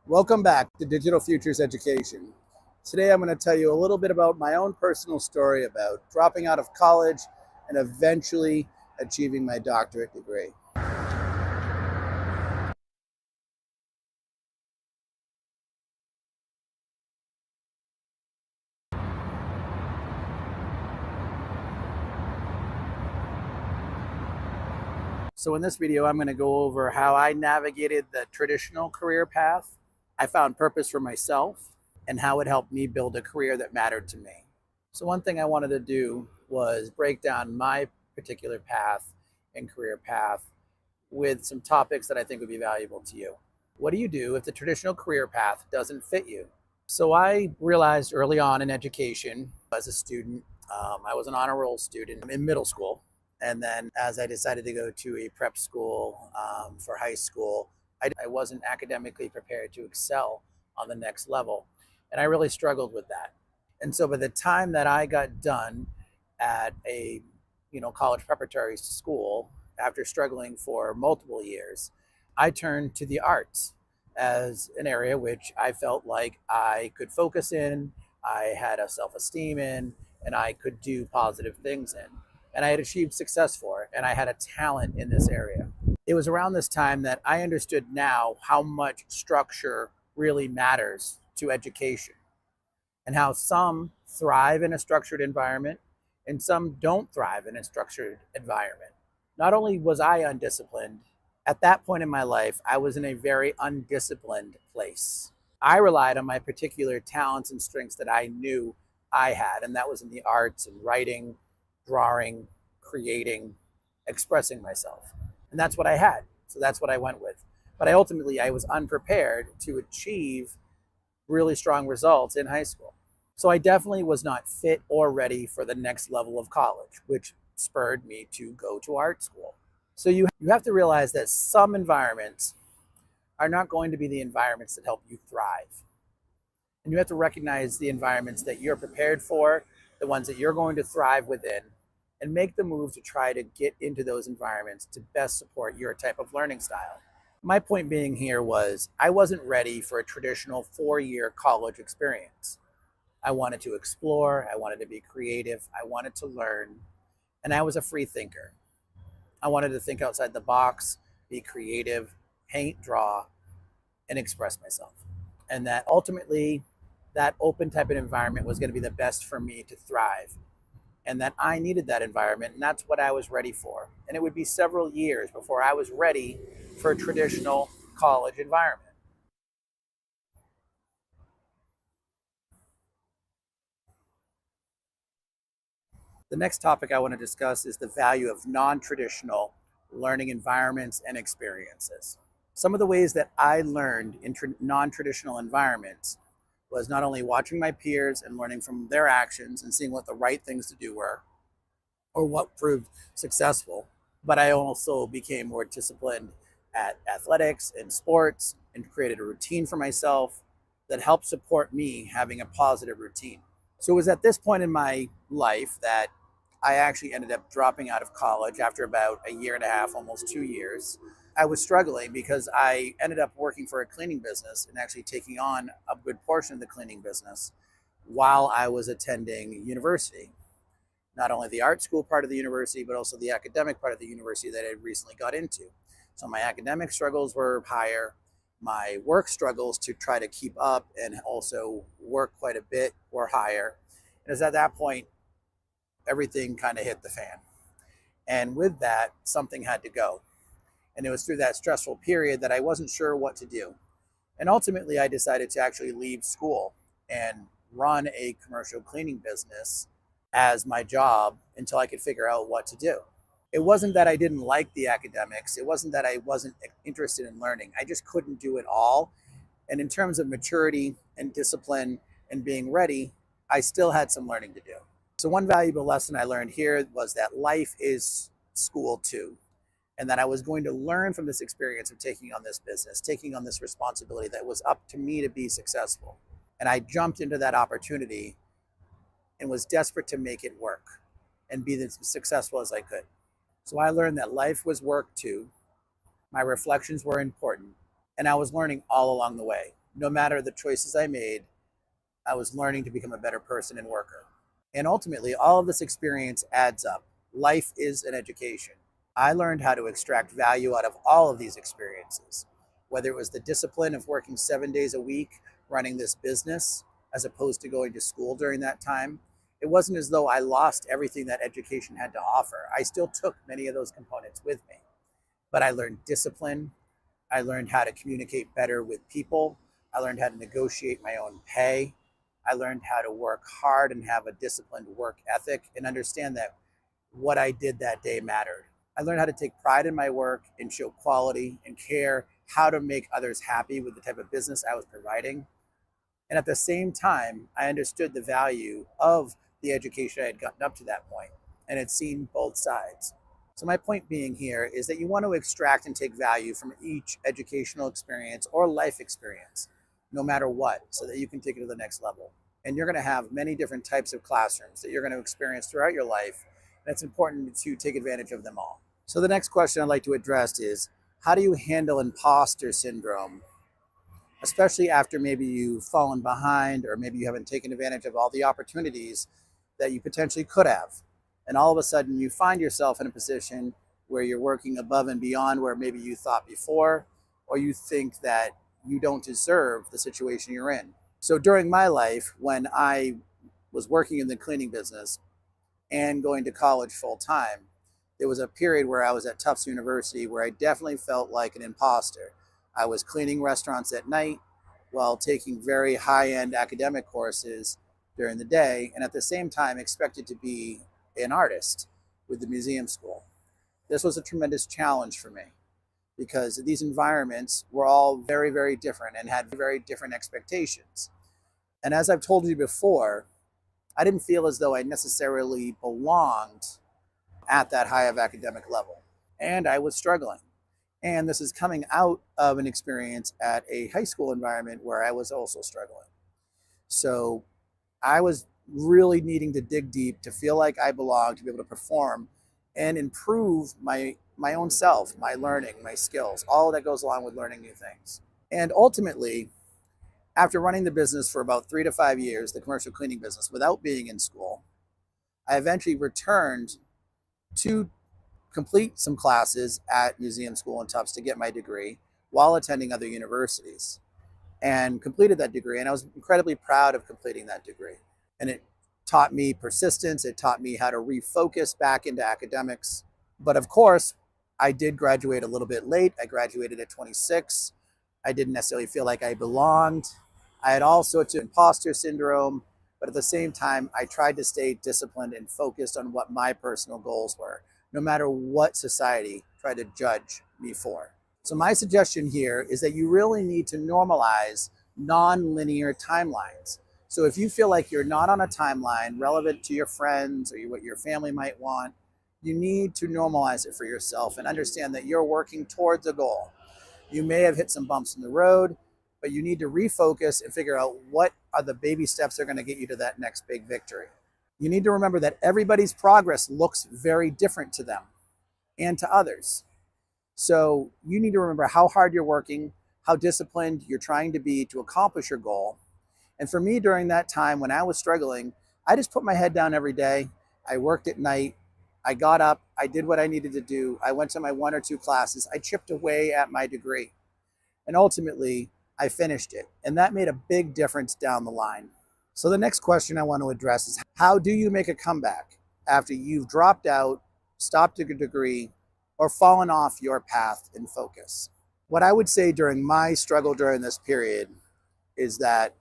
Welcome back to Digital Futures Education. Today I'm going to tell you a little bit about my own personal story about dropping out of college and eventually achieving my doctorate degree. So in this video, I'm going to go over how I navigated the traditional career path. I found purpose for myself and how it helped me build a career that mattered to me. So one thing I wanted to do was break down my particular path and career path with some topics that I think would be valuable to you. What do you do if the traditional career path doesn't fit you? So I realized early on in education as a student, I was an honor roll student in middle school. And then as I decided to go to a prep school for high school, I wasn't academically prepared to excel on the next level. And I really struggled with that. And so by the time that I got done at a college preparatory school, after struggling for multiple years, I turned to the arts as an area which I felt like I could focus in, I had a self-esteem in, and I could do positive things in. And I had achieved success for it, and I had a talent in this area. It was around this time that I understood now how much structure really matters to education and how some thrive in a structured environment and some don't thrive in a structured environment. Not only was I undisciplined, at that point in my life, I was in a very undisciplined place. I relied on my particular talents and strengths that I knew I had, and that was in the arts and writing, drawing, creating, expressing myself. And that's what I had. So that's what I went with. But I was unprepared to achieve really strong results in high school. So I definitely was not fit or ready for the next level of college, which spurred me to go to art school. So you have to realize that some environments are not going to be the environments that help you thrive. And you have to recognize the environments that you're prepared for, the ones that you're going to thrive within, and make the move to try to get into those environments to best support your type of learning style. My point being here was I wasn't ready for a traditional 4-year college experience. I wanted to explore, I wanted to be creative, I wanted to learn, and I was a free thinker. I wanted to think outside the box, be creative, paint, draw, and express myself. And that ultimately, that open type of environment was going to be the best for me to thrive. And that I needed that environment, and that's what I was ready for. And it would be several years before I was ready for a traditional college environment. The next topic I want to discuss is the value of non-traditional learning environments and experiences. Some of the ways that I learned in non-traditional environments was not only watching my peers and learning from their actions and seeing what the right things to do were or what proved successful, but I also became more disciplined at athletics and sports and created a routine for myself that helped support me having a positive routine. So it was at this point in my life that I actually ended up dropping out of college after about a year and a half, almost 2 years. I was struggling because I ended up working for a cleaning business and actually taking on a good portion of the cleaning business while I was attending university. Not only the art school part of the university, but also the academic part of the university that I recently got into. So my academic struggles were higher. My work struggles to try to keep up and also work quite a bit were higher. And it's at that point, everything kind of hit the fan. And with that, something had to go. And it was through that stressful period that I wasn't sure what to do. And ultimately, I decided to actually leave school and run a commercial cleaning business as my job until I could figure out what to do. It wasn't that I didn't like the academics. It wasn't that I wasn't interested in learning. I just couldn't do it all. And in terms of maturity and discipline and being ready, I still had some learning to do. So one valuable lesson I learned here was that life is school too. And that I was going to learn from this experience of taking on this business, taking on this responsibility that was up to me to be successful. And I jumped into that opportunity and was desperate to make it work and be as successful as I could. So I learned that life was work too. My reflections were important, and I was learning all along the way. No matter the choices I made, I was learning to become a better person and worker. And ultimately, all of this experience adds up. Life is an education. I learned how to extract value out of all of these experiences, whether it was the discipline of working 7 days a week, running this business, as opposed to going to school during that time. It wasn't as though I lost everything that education had to offer. I still took many of those components with me, but I learned discipline. I learned how to communicate better with people. I learned how to negotiate my own pay. I learned how to work hard and have a disciplined work ethic and understand that what I did that day mattered. I learned how to take pride in my work and show quality and care, how to make others happy with the type of business I was providing. And at the same time, I understood the value of the education I had gotten up to that point and had seen both sides. So my point being here is that you want to extract and take value from each educational experience or life experience, no matter what, so that you can take it to the next level. And you're going to have many different types of classrooms that you're going to experience throughout your life. And it's important to take advantage of them all. So the next question I'd like to address is, how do you handle imposter syndrome, especially after maybe you've fallen behind or maybe you haven't taken advantage of all the opportunities that you potentially could have? And all of a sudden you find yourself in a position where you're working above and beyond where maybe you thought before, or you think that you don't deserve the situation you're in. So during my life, when I was working in the cleaning business and going to college full time, there was a period where I was at Tufts University where I definitely felt like an imposter. I was cleaning restaurants at night while taking very high-end academic courses during the day, and at the same time expected to be an artist with the museum school. This was a tremendous challenge for me because these environments were all very, very different and had very different expectations. And as I've told you before, I didn't feel as though I necessarily belonged at that high of academic level. And I was struggling. And this is coming out of an experience at a high school environment where I was also struggling. So I was really needing to dig deep to feel like I belonged, to be able to perform and improve my own self, my learning, my skills, all that goes along with learning new things. And ultimately, after running the business for about 3 to 5 years, the commercial cleaning business, without being in school, I eventually returned to complete some classes at museum school in Tufts to get my degree while attending other universities, and completed that degree. And I was incredibly proud of completing that degree. And it taught me persistence. It taught me how to refocus back into academics. But of course, I did graduate a little bit late. I graduated at 26. I didn't necessarily feel like I belonged. I had all sorts of imposter syndrome, but at the same time, I tried to stay disciplined and focused on what my personal goals were, no matter what society tried to judge me for. So my suggestion here is that you really need to normalize non-linear timelines. So if you feel like you're not on a timeline relevant to your friends or what your family might want, you need to normalize it for yourself and understand that you're working towards a goal. You may have hit some bumps in the road, but you need to refocus and figure out what are the baby steps that are going to get you to that next big victory. You need to remember that everybody's progress looks very different to them and to others. So you need to remember how hard you're working, how disciplined you're trying to be to accomplish your goal. And for me, during that time when I was struggling, I just put my head down every day. I worked at night. I got up. I did what I needed to do. I went to my 1 or 2 classes. I chipped away at my degree. And ultimately, I finished it. And that made a big difference down the line. So the next question I want to address is, how do you make a comeback after you've dropped out, stopped a degree, or fallen off your path and focus? What I would say during my struggle during this period is that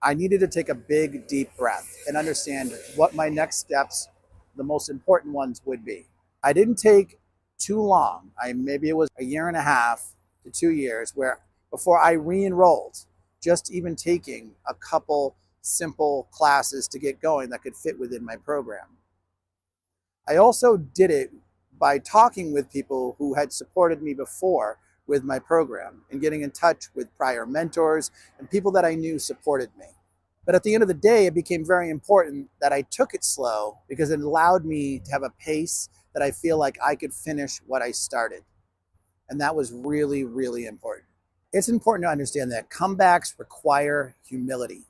I needed to take a big, deep breath and understand what my next steps, the most important ones, would be. I didn't take too long. Maybe it was a year and a half to 2 years before I re-enrolled, just even taking a couple simple classes to get going that could fit within my program. I also did it by talking with people who had supported me before with my program and getting in touch with prior mentors and people that I knew supported me. But at the end of the day, it became very important that I took it slow because it allowed me to have a pace that I feel like I could finish what I started. And that was really, really important. It's important to understand that comebacks require humility.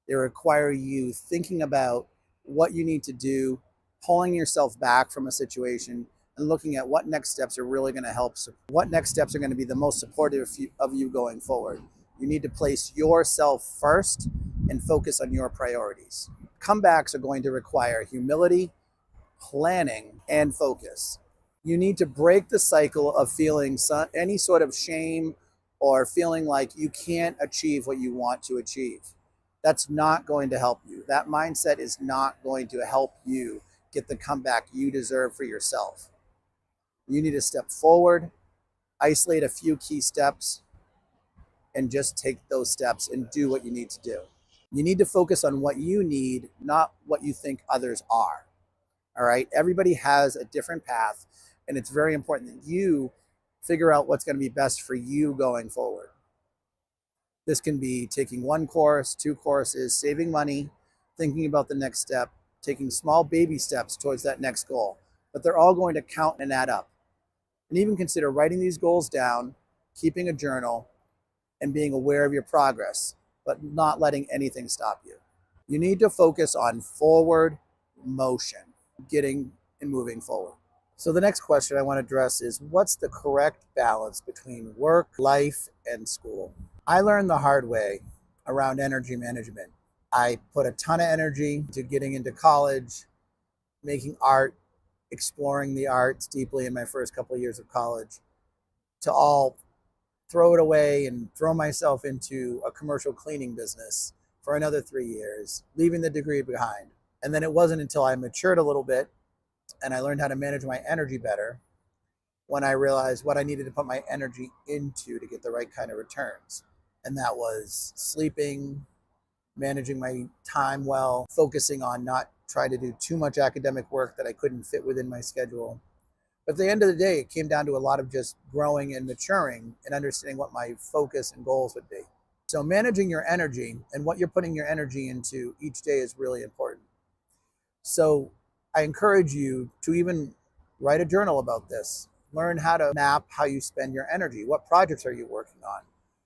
They require you thinking about what you need to do, pulling yourself back from a situation, and looking at what next steps are really going to help. What next steps are going to be the most supportive of you going forward. You need to place yourself first and focus on your priorities. Comebacks are going to require humility, planning, and focus. You need to break the cycle of feeling any sort of shame or feeling like you can't achieve what you want to achieve. That's not going to help you. That mindset is not going to help you get the comeback you deserve for yourself. You need to step forward, isolate a few key steps, and just take those steps and do what you need to do. You need to focus on what you need, not what you think others are. All right. Everybody has a different path, and it's very important that you figure out what's going to be best for you going forward. This can be taking one course, two courses, saving money, thinking about the next step, taking small baby steps towards that next goal. But they're all going to count and add up. And even consider writing these goals down, keeping a journal, and being aware of your progress, but not letting anything stop you. You need to focus on forward motion, getting and moving forward. So the next question I want to address is, what's the correct balance between work, life, and school? I learned the hard way around energy management. I put a ton of energy into getting into college, making art, exploring the arts deeply in my first couple of years of college, to all throw it away and throw myself into a commercial cleaning business for another 3 years, leaving the degree behind. And then it wasn't until I matured a little bit and I learned how to manage my energy better when I realized what I needed to put my energy into to get the right kind of returns. And that was sleeping, managing my time well, focusing on not trying to do too much academic work that I couldn't fit within my schedule. But at the end of the day, it came down to a lot of just growing and maturing and understanding what my focus and goals would be. So managing your energy and what you're putting your energy into each day is really important. So I encourage you to even write a journal about this. Learn how to map how you spend your energy. What projects are you working on?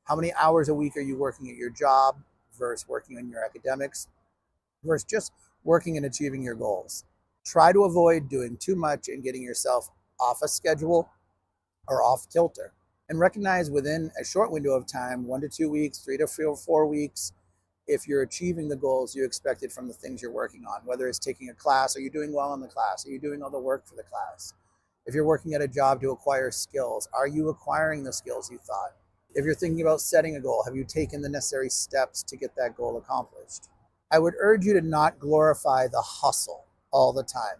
How many hours a week are you working at your job versus working on your academics versus just working and achieving your goals? Try to avoid doing too much and getting yourself off a schedule or off kilter. And recognize within a short window of time, 1 to 2 weeks, 3 to 4 weeks, if you're achieving the goals you expected from the things you're working on. Whether it's taking a class, are you doing well in the class? Are you doing all the work for the class? If you're working at a job to acquire skills, are you acquiring the skills you thought? If you're thinking about setting a goal, have you taken the necessary steps to get that goal accomplished? I would urge you to not glorify the hustle all the time.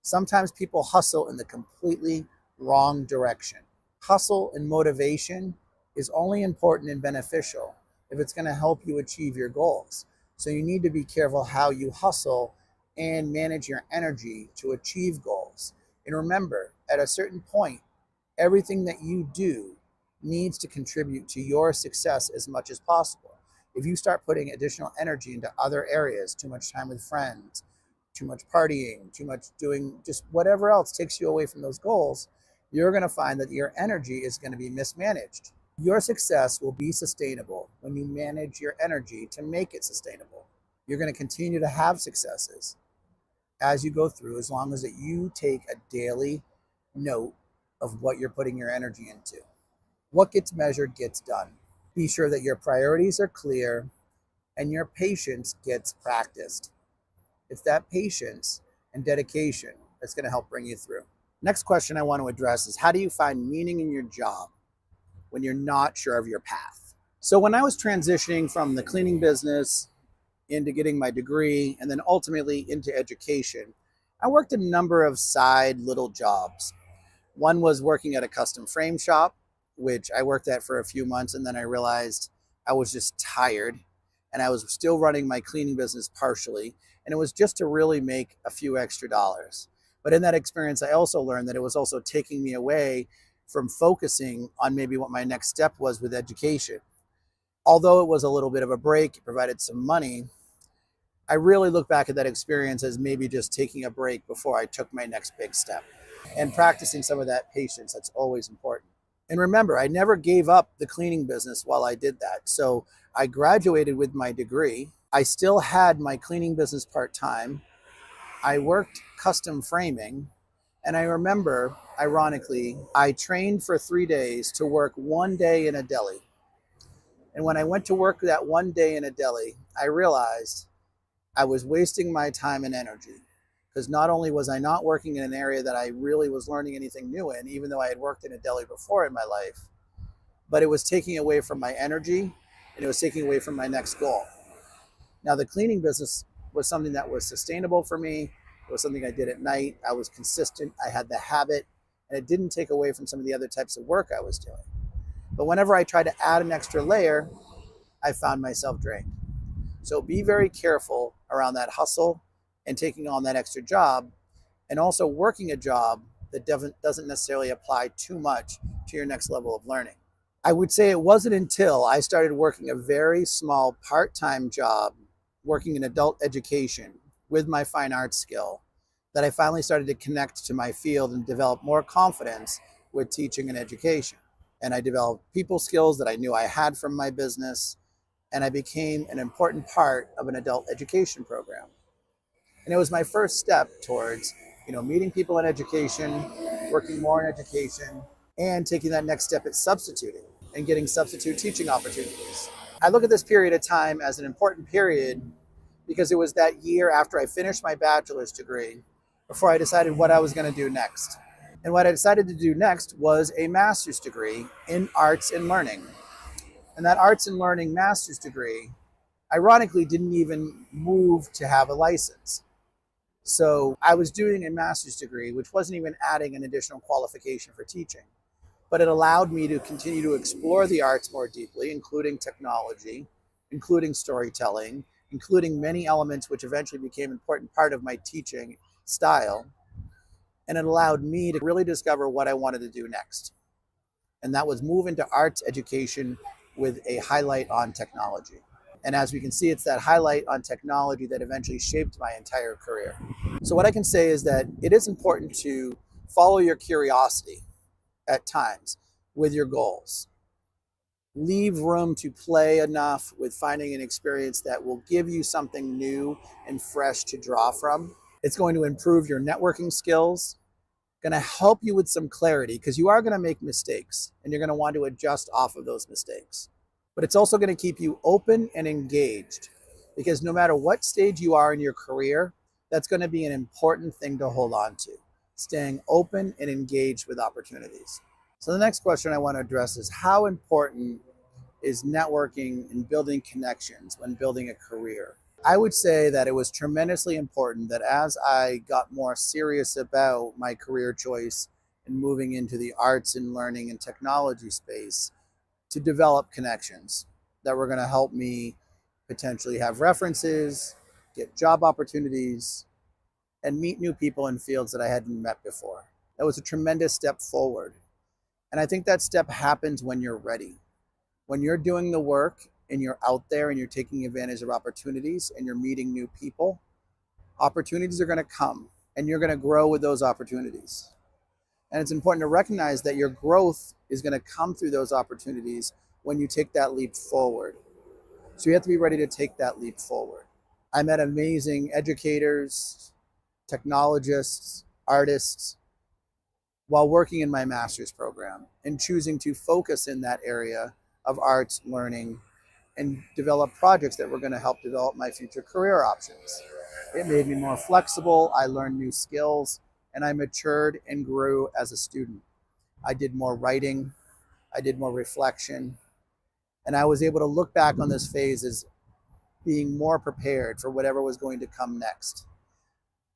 Sometimes people hustle in the completely wrong direction. Hustle and motivation is only important and beneficial if it's going to help you achieve your goals. So you need to be careful how you hustle and manage your energy to achieve goals. And remember, at a certain point, everything that you do needs to contribute to your success as much as possible. If you start putting additional energy into other areas, too much time with friends, too much partying, too much doing just whatever else takes you away from those goals, you're going to find that your energy is going to be mismanaged. Your success will be sustainable when you manage your energy to make it sustainable. You're going to continue to have successes as you go through, as long as that you take a daily note of what you're putting your energy into. What gets measured gets done. Be sure that your priorities are clear and your patience gets practiced. It's that patience and dedication that's going to help bring you through. Next question I want to address is, how do you find meaning in your job when you're not sure of your path? So when I was transitioning from the cleaning business into getting my degree and then ultimately into education, I worked a number of side little jobs. One was working at a custom frame shop, which I worked at for a few months, and then I realized I was just tired and I was still running my cleaning business partially, and it was just to really make a few extra dollars. But in that experience, I also learned that it was also taking me away from focusing on maybe what my next step was with education. Although it was a little bit of a break, it provided some money, I really look back at that experience as maybe just taking a break before I took my next big step and practicing some of that patience. That's always important. And remember, I never gave up the cleaning business while I did that. So I graduated with my degree. I still had my cleaning business part-time. I worked custom framing. And I remember, ironically, I trained for 3 days to work one day in a deli. And when I went to work that one day in a deli, I realized I was wasting my time and energy. Because not only was I not working in an area that I really was learning anything new in, even though I had worked in a deli before in my life, but it was taking away from my energy and it was taking away from my next goal. Now, the cleaning business was something that was sustainable for me. It was something I did at night. I was consistent. I had the habit, and it didn't take away from some of the other types of work I was doing. But whenever I tried to add an extra layer, I found myself drained. So be very careful around that hustle and taking on that extra job, and also working a job that doesn't necessarily apply too much to your next level of learning. I would say it wasn't until I started working a very small part-time job working in adult education with my fine arts skill that I finally started to connect to my field and develop more confidence with teaching and education. And I developed people skills that I knew I had from my business, and I became an important part of an adult education program. And it was my first step towards, meeting people in education, working more in education, and taking that next step at substituting and getting substitute teaching opportunities. I look at this period of time as an important period because it was that year after I finished my bachelor's degree before I decided what I was going to do next. And what I decided to do next was a master's degree in arts and learning. And that arts and learning master's degree, ironically, didn't even move to have a license. So I was doing a master's degree, which wasn't even adding an additional qualification for teaching, but it allowed me to continue to explore the arts more deeply, including technology, including storytelling, including many elements which eventually became an important part of my teaching style. And it allowed me to really discover what I wanted to do next. And that was move into arts education with a highlight on technology. And as we can see, it's that highlight on technology that eventually shaped my entire career. So what I can say is that it is important to follow your curiosity at times with your goals. Leave room to play enough with finding an experience that will give you something new and fresh to draw from. It's going to improve your networking skills, going to help you with some clarity because you are going to make mistakes and you're going to want to adjust off of those mistakes. But it's also going to keep you open and engaged because no matter what stage you are in your career, that's going to be an important thing to hold on to, staying open and engaged with opportunities. So the next question I want to address is how important is networking and building connections when building a career? I would say that it was tremendously important that as I got more serious about my career choice and moving into the arts and learning and technology space, to develop connections that were going to help me potentially have references, get job opportunities, and meet new people in fields that I hadn't met before. That was a tremendous step forward. And I think that step happens when you're ready. When you're doing the work and you're out there and you're taking advantage of opportunities and you're meeting new people, opportunities are going to come and you're going to grow with those opportunities. And it's important to recognize that your growth is going to come through those opportunities when you take that leap forward. So you have to be ready to take that leap forward. I met amazing educators, technologists, artists while working in my master's program and choosing to focus in that area of arts, learning, and develop projects that were going to help develop my future career options. It made me more flexible. I learned new skills and I matured and grew as a student. I did more writing, I did more reflection, and I was able to look back on this phase as being more prepared for whatever was going to come next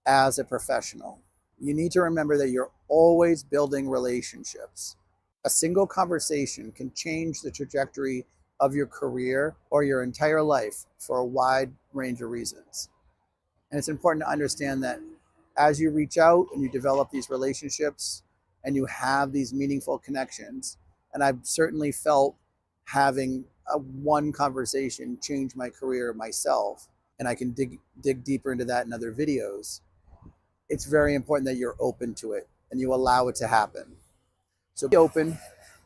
as a professional. You need to remember that you're always building relationships. A single conversation can change the trajectory of your career or your entire life for a wide range of reasons. And it's important to understand that as you reach out and you develop these relationships and you have these meaningful connections, and I've certainly felt having one conversation change my career myself, and I can dig deeper into that in other videos, it's very important that you're open to it and you allow it to happen. So be open,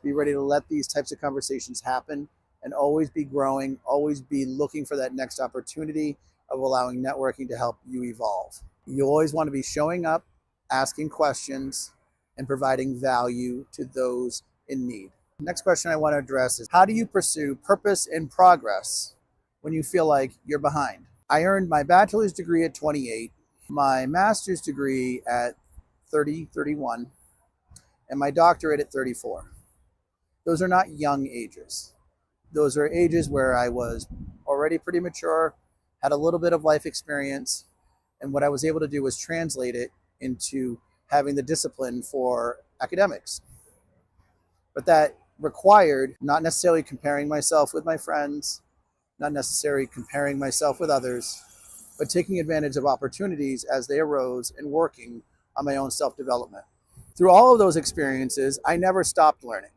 Be ready to let these types of conversations happen and always be growing, always be looking for that next opportunity of allowing networking to help you evolve. You always want to be showing up, asking questions, and providing value to those in need. The next question I want to address is, how do you pursue purpose and progress when you feel like you're behind? I earned my bachelor's degree at 28, my master's degree at 31, and my doctorate at 34. Those are not young ages. Those are ages where I was already pretty mature, had a little bit of life experience, and what I was able to do was translate it into having the discipline for academics. But that required not necessarily comparing myself with my friends, not necessarily comparing myself with others, but taking advantage of opportunities as they arose and working on my own self-development. Through all of those experiences, I never stopped learning.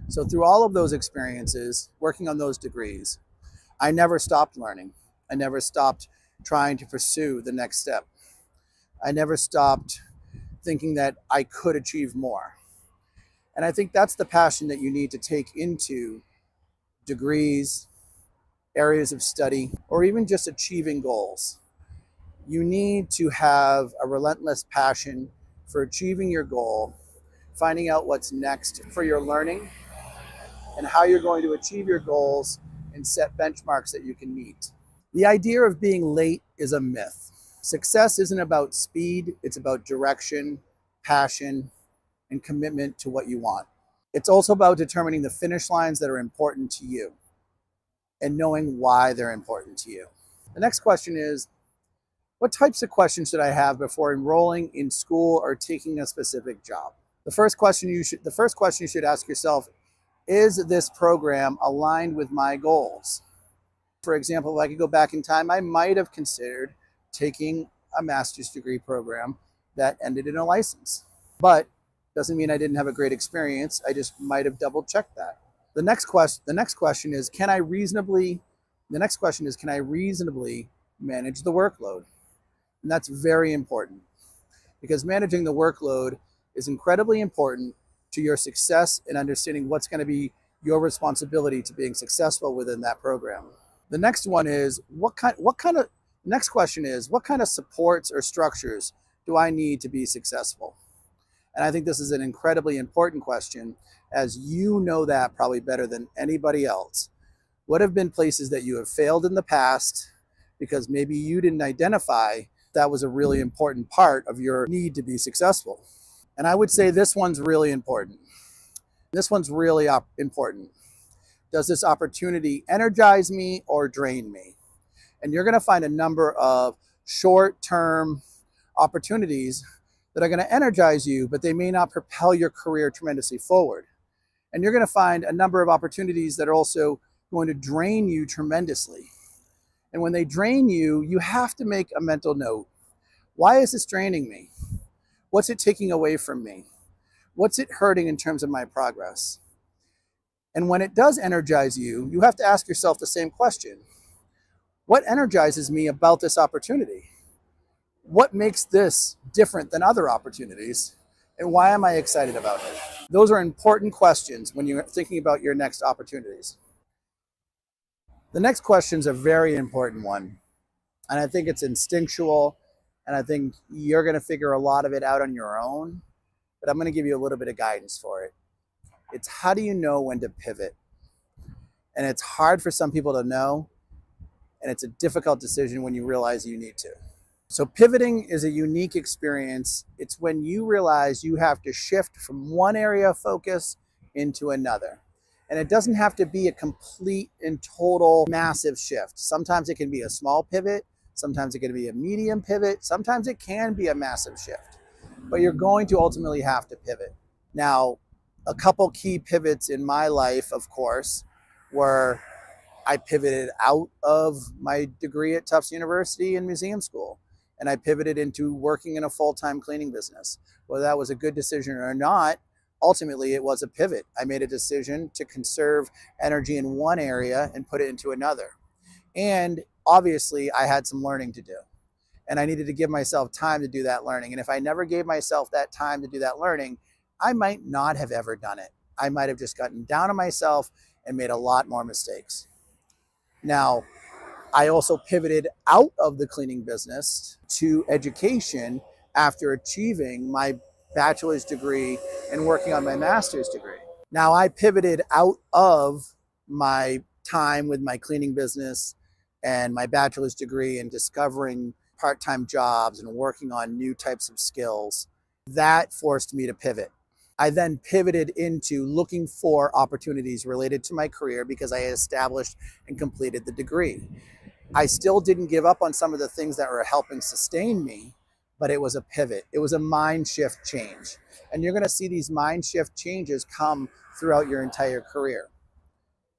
So through all of those experiences, working on those degrees, I never stopped learning. I never stopped trying to pursue the next step. I never stopped thinking that I could achieve more. And I think that's the passion that you need to take into degrees, areas of study, or even just achieving goals. You need to have a relentless passion for achieving your goal, finding out what's next for your learning, and how you're going to achieve your goals and set benchmarks that you can meet. The idea of being late is a myth. Success isn't about speed, it's about direction, passion, and commitment to what you want. It's also about determining the finish lines that are important to you and knowing why they're important to you. The next question is, what types of questions should I have before enrolling in school or taking a specific job? The first question you should ask yourself, is this program aligned with my goals? For example, if I could go back in time, I might have considered taking a master's degree program that ended in a license. But doesn't mean I didn't have a great experience. I just might have double checked that. The next question is, can I reasonably manage the workload? And that's very important, because managing the workload is incredibly important to your success and understanding what's going to be your responsibility to being successful within that program. The next one is, what kind of supports or structures do I need to be successful? And I think this is an incredibly important question, as you know that probably better than anybody else. What have been places that you have failed in the past because maybe you didn't identify that was a really important part of your need to be successful? And I would say this one's really important. This one's really important. Does this opportunity energize me or drain me? And you're going to find a number of short-term opportunities that are going to energize you, but they may not propel your career tremendously forward. And you're going to find a number of opportunities that are also going to drain you tremendously. And when they drain you, you have to make a mental note. Why is this draining me? What's it taking away from me? What's it hurting in terms of my progress? And when it does energize you, you have to ask yourself the same question. What energizes me about this opportunity? What makes this different than other opportunities? And why am I excited about it? Those are important questions when you're thinking about your next opportunities. The next question is a very important one. And I think it's instinctual. And I think you're going to figure a lot of it out on your own. But I'm going to give you a little bit of guidance for it. It's, how do you know when to pivot? And it's hard for some people to know. And it's a difficult decision when you realize you need to. So pivoting is a unique experience. It's when you realize you have to shift from one area of focus into another. And it doesn't have to be a complete and total massive shift. Sometimes it can be a small pivot. Sometimes it can be a medium pivot. Sometimes it can be a massive shift. But you're going to ultimately have to pivot. Now, a couple key pivots in my life, of course, were I pivoted out of my degree at Tufts University in museum school. And I pivoted into working in a full-time cleaning business. Whether that was a good decision or not, ultimately it was a pivot. I made a decision to conserve energy in one area and put it into another. And obviously I had some learning to do. And I needed to give myself time to do that learning. And if I never gave myself that time to do that learning, I might not have ever done it. I might have just gotten down on myself and made a lot more mistakes. Now, I also pivoted out of the cleaning business to education after achieving my bachelor's degree and working on my master's degree. Now, I pivoted out of my time with my cleaning business and my bachelor's degree and discovering part-time jobs and working on new types of skills. That forced me to pivot. I then pivoted into looking for opportunities related to my career because I had established and completed the degree. I still didn't give up on some of the things that were helping sustain me, but it was a pivot. It was a mind shift change. And you're going to see these mind shift changes come throughout your entire career.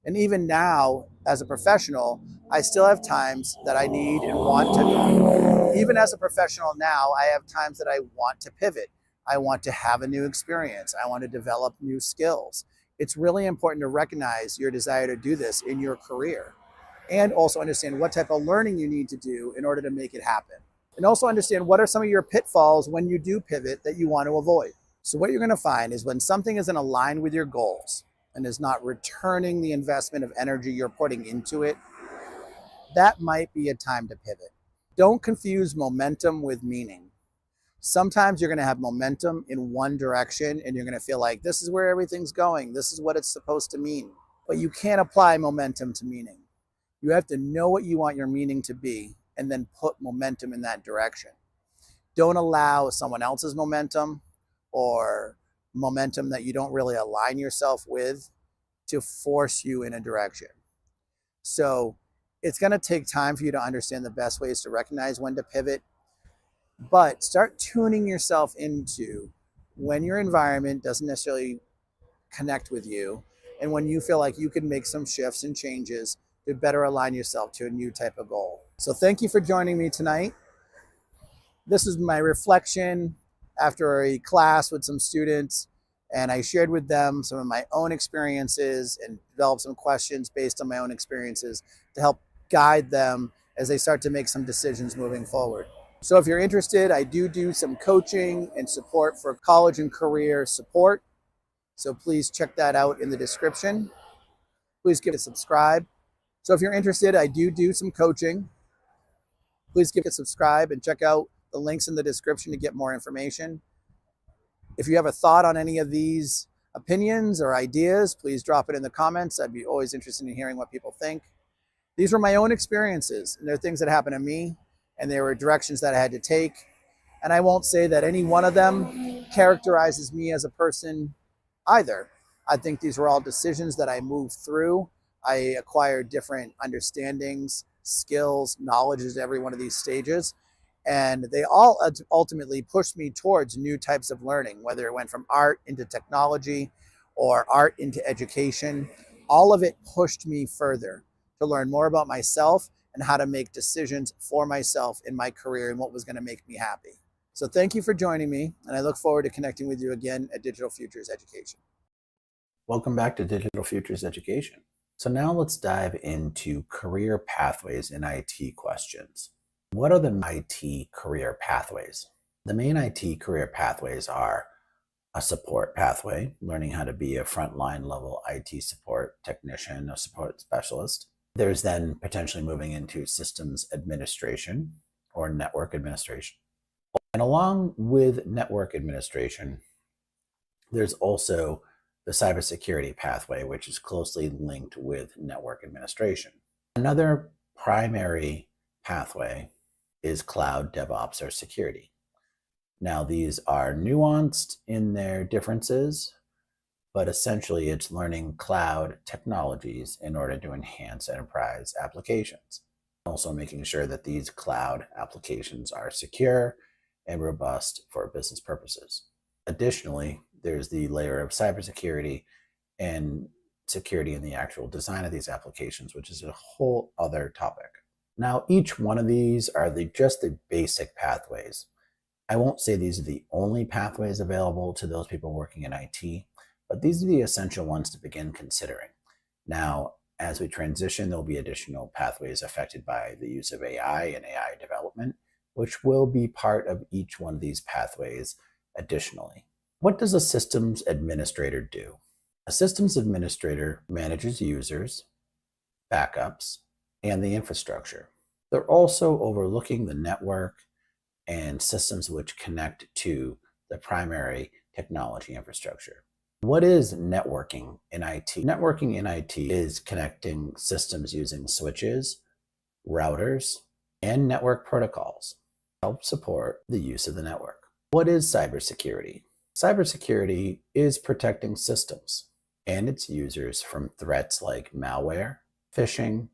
And even now, as a professional, I still have times that I need and want to, even as a professional now, I have times that I want to pivot. I want to have a new experience. I want to develop new skills. It's really important to recognize your desire to do this in your career and also understand what type of learning you need to do in order to make it happen. And also understand what are some of your pitfalls when you do pivot that you want to avoid. So what you're going to find is when something isn't aligned with your goals and is not returning the investment of energy you're putting into it, that might be a time to pivot. Don't confuse momentum with meaning. Sometimes you're going to have momentum in one direction and you're going to feel like this is where everything's going. This is what it's supposed to mean. But you can't apply momentum to meaning. You have to know what you want your meaning to be and then put momentum in that direction. Don't allow someone else's momentum or momentum that you don't really align yourself with to force you in a direction. So it's going to take time for you to understand the best ways to recognize when to pivot, but start tuning yourself into when your environment doesn't necessarily connect with you and when you feel like you can make some shifts and changes to better align yourself to a new type of goal. So thank you for joining me tonight. This is my reflection after a class with some students, and I shared with them some of my own experiences and developed some questions based on my own experiences to help guide them as they start to make some decisions moving forward. So if you're interested, I do some coaching and support for college and career support. So please check that out in the description. Please give it a subscribe. So if you're interested, I do some coaching. Please give it a subscribe and check out the links in the description to get more information. If you have a thought on any of these opinions or ideas, please drop it in the comments. I'd be always interested in hearing what people think. These were my own experiences, and they're things that happened to me, and there were directions that I had to take. And I won't say that any one of them characterizes me as a person either. I think these were all decisions that I moved through. I acquired different understandings, skills, knowledges at every one of these stages. And they all ultimately pushed me towards new types of learning, whether it went from art into technology or art into education. All of it pushed me further to learn more about myself and how to make decisions for myself in my career and what was going to make me happy. So thank you for joining me, and I look forward to connecting with you again at Digital Futures Education. Welcome back to Digital Futures Education. So now let's dive into career pathways in IT questions. What are the IT career pathways? The main IT career pathways are a support pathway, learning how to be a frontline level IT support technician, a support specialist. There's then potentially moving into systems administration or network administration. And along with network administration, there's also the cybersecurity pathway, which is closely linked with network administration. Another primary pathway is cloud DevOps or security. Now, these are nuanced in their differences, but essentially it's learning cloud technologies in order to enhance enterprise applications. Also making sure that these cloud applications are secure and robust for business purposes. Additionally, there's the layer of cybersecurity and security in the actual design of these applications, which is a whole other topic. Now, each one of these are just the basic pathways. I won't say these are the only pathways available to those people working in IT, but these are the essential ones to begin considering. Now, as we transition, there'll be additional pathways affected by the use of AI and AI development, which will be part of each one of these pathways additionally. What does a systems administrator do? A systems administrator manages users, backups, and the infrastructure. They're also overlooking the network and systems which connect to the primary technology infrastructure. What is networking in IT? Networking in IT is connecting systems using switches, routers, and network protocols to help support the use of the network. What is cybersecurity? Cybersecurity is protecting systems and its users from threats like malware, phishing,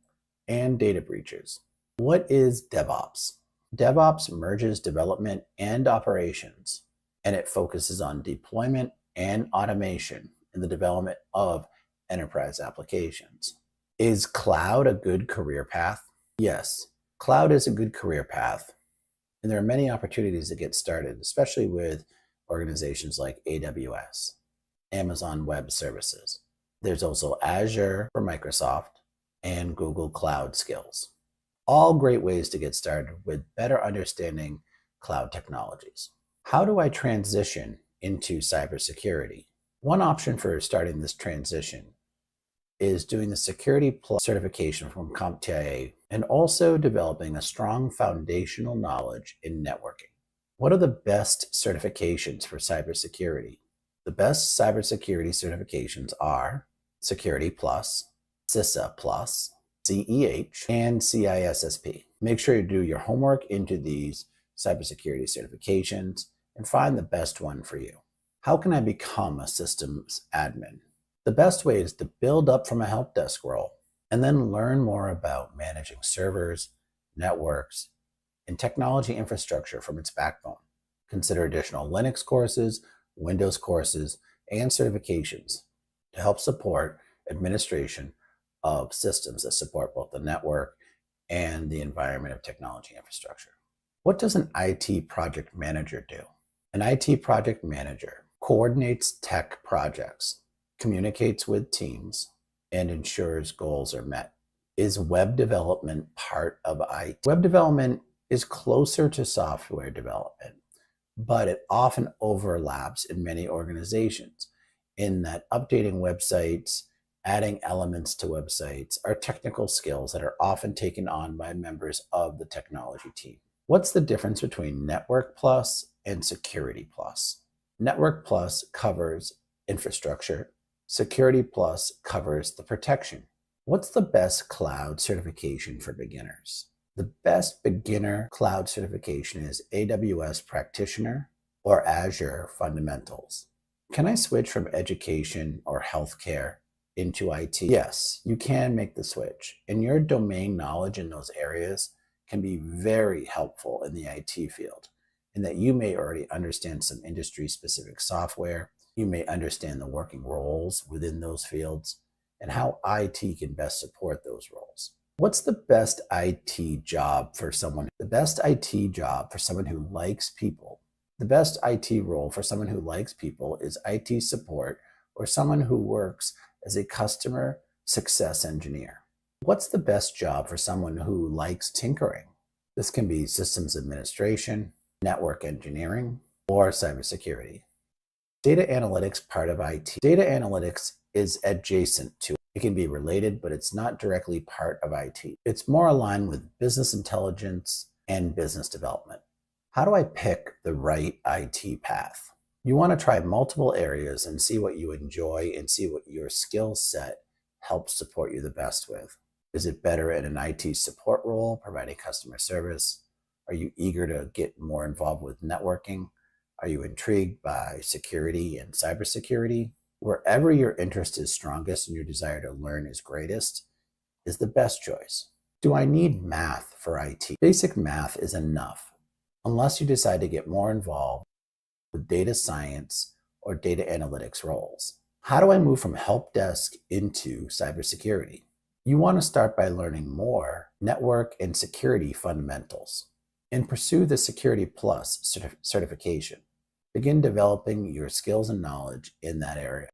and data breaches. What is DevOps? DevOps merges development and operations, and it focuses on deployment and automation in the development of enterprise applications. Is cloud a good career path? Yes, cloud is a good career path, and there are many opportunities to get started, especially with organizations like AWS, Amazon Web Services. There's also Azure for Microsoft and Google Cloud Skills. All great ways to get started with better understanding cloud technologies. How do I transition into cybersecurity? One option for starting this transition is doing the Security Plus certification from CompTIA and also developing a strong foundational knowledge in networking. What are the best certifications for cybersecurity? The best cybersecurity certifications are Security Plus, CISA Plus, CEH, and CISSP. Make sure you do your homework into these cybersecurity certifications and find the best one for you. How can I become a systems admin? The best way is to build up from a help desk role and then learn more about managing servers, networks, and technology infrastructure from its backbone. Consider additional Linux courses, Windows courses, and certifications to help support administration of systems that support both the network and the environment of technology infrastructure. What does an IT project manager do? An IT project manager coordinates tech projects, communicates with teams, and ensures goals are met. Is web development part of IT? Web development is closer to software development, but it often overlaps in many organizations in that updating websites, adding elements to websites are technical skills that are often taken on by members of the technology team. What's the difference between Network Plus and Security Plus? Network Plus covers infrastructure. Security Plus covers the protection. What's the best cloud certification for beginners? The best beginner cloud certification is AWS Practitioner or Azure Fundamentals. Can I switch from education or healthcare into IT? Yes, you can make the switch, and your domain knowledge in those areas can be very helpful in the IT field, in that you may already understand some industry-specific software, you may understand the working roles within those fields, and how IT can best support those roles. What's the best IT job for someone? The best IT job for someone who likes people. The best IT role for someone who likes people is IT support or someone who works as a customer success engineer. What's the best job for someone who likes tinkering? This can be systems administration, network engineering, or cybersecurity. Data analytics part of IT. Data analytics is adjacent to it. It can be related, but it's not directly part of IT. It's more aligned with business intelligence and business development. How do I pick the right IT path? You want to try multiple areas and see what you enjoy and see what your skill set helps support you the best with. Is it better in an IT support role, providing customer service? Are you eager to get more involved with networking? Are you intrigued by security and cybersecurity? Wherever your interest is strongest and your desire to learn is greatest is the best choice. Do I need math for IT? Basic math is enough, unless you decide to get more involved with data science or data analytics roles. How do I move from help desk into cybersecurity? You want to start by learning more network and security fundamentals and pursue the Security Plus certification. Begin developing your skills and knowledge in that area.